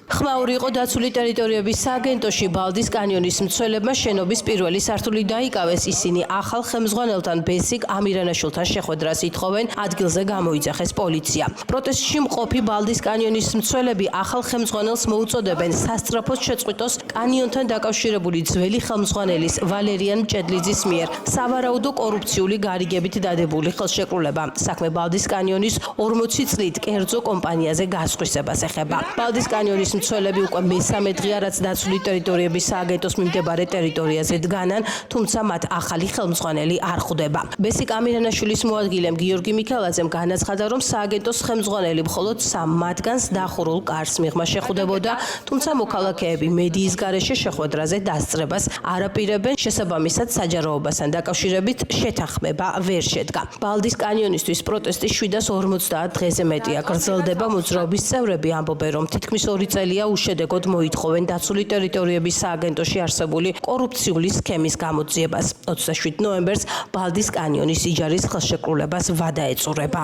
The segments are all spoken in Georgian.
ხმაური იყო დაცული ტერიტორიების სააგენტოში ბალდის კანიონის მცველებმა შენობის პირველი სართული დაიკავეს. ისინი ახალ ხელმძღვანელთან ბესიკ ამირანაშვილთან შეხვედრას ითხოვენ, ადგილზე გამოიძახეს პოლიცია. პროტესტში მყოფი ბალდის კანიონის მცველები ახალ ხელმძღვანელს მოუწოდებენ სასწრაფოდ შეწყვიტოს კანიონთან დაკავშირებული ძველი ხელმძღვანელის ვალერიან მჭედლიძის მიერ სავარაუდო კორუფციული გარიგებით დადებული ხელშეკრულება. საქმე ბალდის კანიონის 40 წლით კერძო კომპანიაზე გასხვისებას ეხება. ბალდის კანიონის მცველები უკვე მესამე დღეა, რაც დაცული ტერიტორიების სააგენტოს მიმდებარე ტერიტორიაზე დგანან, თუმცა მათ ახალი ხელმძღვანელი არ ხვდება. ბესიკ ამირანაშვილის მოადგილემ გიორგი მიქელაძემ განაცხადა, რომ სააგენტოს ხელმძღვანელი მხოლოდ 3 მათგანს დახურულ კარს მიღმა შეხვდებოდა, თუმცა მოქალაქეები მედიის გარეშე შეხვედრაზე დასწრებას არ აპირებენ, შესაბამისად საჯაროობასთან დაკავშირებით შეთანხმება ვერ შედგა. ბალდის კანიონისთვის პროტესტი 750 დღეზე მეტია გრძელდება. მოძრაობის წევრები ამბობენ, რომ თითქმის 2 წელია უშედეგოდ მოითხოვენ დაცული ტერიტორიების სააგენტოში არსებული კორუფციული სქემის გამოძიებას. 27 ნოემბერს ბალდის კანიონის იჯარის ხელშეკრულებას ვადა ეწურება.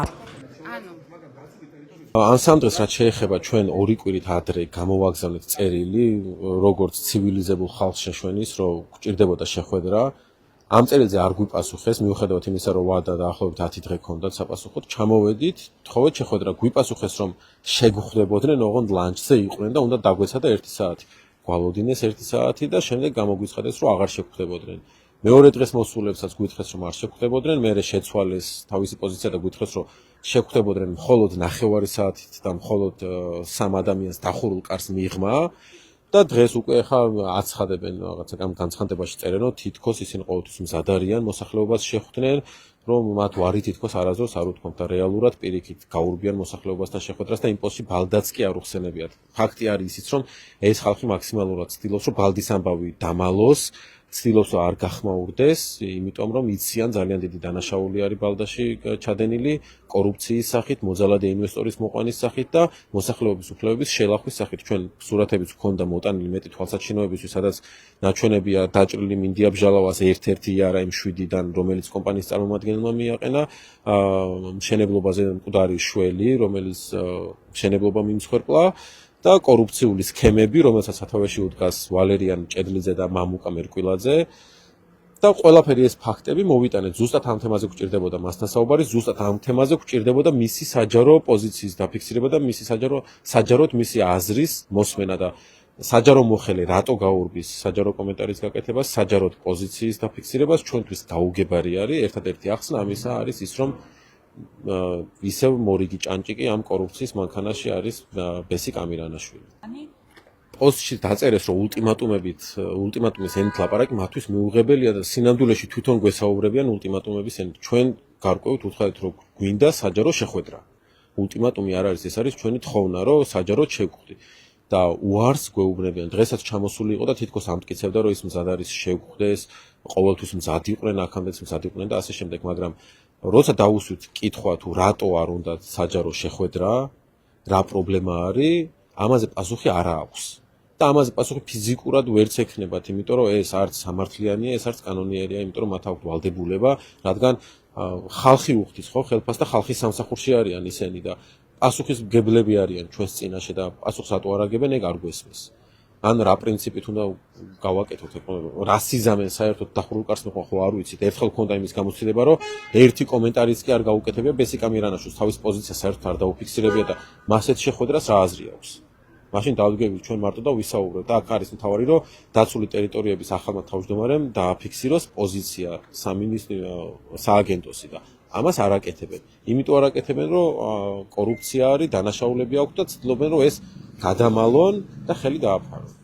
ამ სამ დღეს რაც შეეხება ჩვენ 2 კვირით ადრე გამოვაგზავნეთ წერილი, როგორც ცივილიზებულ ხალხს შეშვენის, რომ გვჭირდებოდა შეხვედრა. ამ წერილზე არ გვიპასუხეს, მიუხედავად იმისა, რომ ვადა დაახლოებით 10 დღე ჰქონდათ საპასუხოდ, ჩამოვედით, თხოვეთ შეხვედრა, გვიპასუხეს, რომ შეგვხვდებოდნენ, ოღონდ ლანჩზე იყვნენ და უნდა დაგვეცადა 1 საათი. გვალოდინეს 1 საათი და შემდეგ გამოგვიცხადეს, რომ აღარ შეგვხვდებოდნენ. მეორე დღეს მოსულებსაც გვითხრეს, რომ არ შეგვხვდებოდნენ, მერე შეცვალეს თავისი პოზიცია და გვითხრეს, რომ შეგვხვდებოდნენ მხოლოდ 9 საათით და მხოლოდ 3 ადამიანს დახურულ კარს მიღმა. და დღეს უკვე ხა აცხადებენ რაღაცა განცხადებაში წერენ, რომ თითქოს ისინი ყოველთვის მზად არიან მოსახლეობას შეხვდნენ, რომ მათ ვარი თითქოს არასდროს არ უთქვამთ და რეალურად პირიქით გაურბიან მოსახლეობასთან შეხვედრას და იმ პოსტში ბალდაც კი არ უხსენებიათ. ფაქტი არის ისიც, რომ ეს ხალხი მაქსიმალურად ცდილობს, რომ ბალდის ამბავი დამალოს, ცდილობს რომ არ გახმაურდეს, იმიტომ რომ იციან ძალიან დიდი დანაშაული არის ბალდაში ჩადენილი კორუფციის სახით, მოძალადე ინვესტორის მოყვანის სახით და მოსახლეობის უფლებების შელახვის სახით. ჩვენ სურათებიც გვქონდა მოტანილი მეტი თვალსაჩინოებისთვის, სადაც ნაჩვენებია დაჭრილი მინდია ბჟალავას ერთ-ერთი IRM7-დან, რომელიც კომპანიის წარმომადგენელმა მიაყენა, მშენებლობაზე მკვდარი შველი, რომელიც მშენებლობა მიმსხვერპლა. და კორუფციული სქემები, რომელსაც სათავეში უდგას ვალერიან მჭედლიძე და მამუკა მერკვილაძე და ყველაფერი ეს ფაქტები მოვიტანეთ. ზუსტად ამ თემაზე გვჭირდებოდა მასთან საუბარი, ზუსტად ამ თემაზე გვჭირდებოდა მისი საჯარო პოზიციის დაფიქსირება და მისი საჯაროდ მისი აზრის მოსმენა და საჯარო მოხელე რატო გაურბის საჯარო კომენტარის გაკეთებას, საჯაროდ პოზიციის დაფიქსირებას ჩვენთვის გაუგებარი არის. ერთადერთი ახსნა ამისა არის ის, რომ ისევ მორიგი ჭანჭიკი ამ კორუფციის მანქანაში არის ბესიკ ამირანაშვილი. პოსტში დაწერეს, რომ ულტიმატუმის ენით ლაპარაკი მათთვის მიუღებელია და სინამდვილეში თვითონ გვესაუბრებიან ულტიმატუმების ენით. ჩვენ გარკვევით უთხარით, რომ გვინდა საჯარო შეხვედრა. ულტიმატუმი არ არის, ეს არის ჩვენი თხოვნა, რომ საჯაროდ შევხვდით. და უარს გვეუბნებიან. დღესაც ჩამოსული იყო და თითქოს ამტკიცებდა, რომ ის მზად არის შევხვდეს, ყოველთვის მზად იყვნენ, აქამდეც მზად იყვნენ და ასე შემდეგ, მაგრამ როცა დაუსვით კითხვა თუ რატო არ უნდა საჯარო შეხვედრა, რა პრობლემა არის, ამაზე პასუხი არ აქვს. და ამაზე პასუხი ფიზიკურად ვერც ექნებათ, იმიტომ რომ ეს არც სამართლიანია, ეს არც კანონიერია, იმიტომ რომ მათ აქვთ ვალდებულება, რადგან ხალხი უხდის ხო ხელფას და ხალხის სამსახურში არიან ისინი და პასუხისმგებლები არიან ჩვენს წინაშე და პასუხს ატო არ აგებენ, ეგ არ გვესმის. ან რა პრინციპით უნდა გავაკეთოთ, რა სიზამენ საერთოდ დახურულ კარს მიყვა ხო არ ვიცით. ერთხელ ქონდა იმის გამოცდილება, რომ ერთი კომენტარიც კი არ გაუკეთებია ბესიკ ამირანაშვილს, თავის პოზიციას საერთოდ არ დაუფიქსირებია და მასეთ შეხვედრას რა აზრი აქვს. მაშინ დავდგებით ჩვენ მარტო და ვისაუბროთ და აქ არის მთავარი, რომ დაცული ტერიტორიების ახალმა თავმჯდომარემ დააფიქსიროს პოზიცია სააგენტოსი და ამას არ აკეთებენ. იმიტომ არ აკეთებენ, რომ კორუფცია არის, დანაშაულები აქვს და ცდილობენ, რომ ეს გადამალონ და ხელი დააფარონ.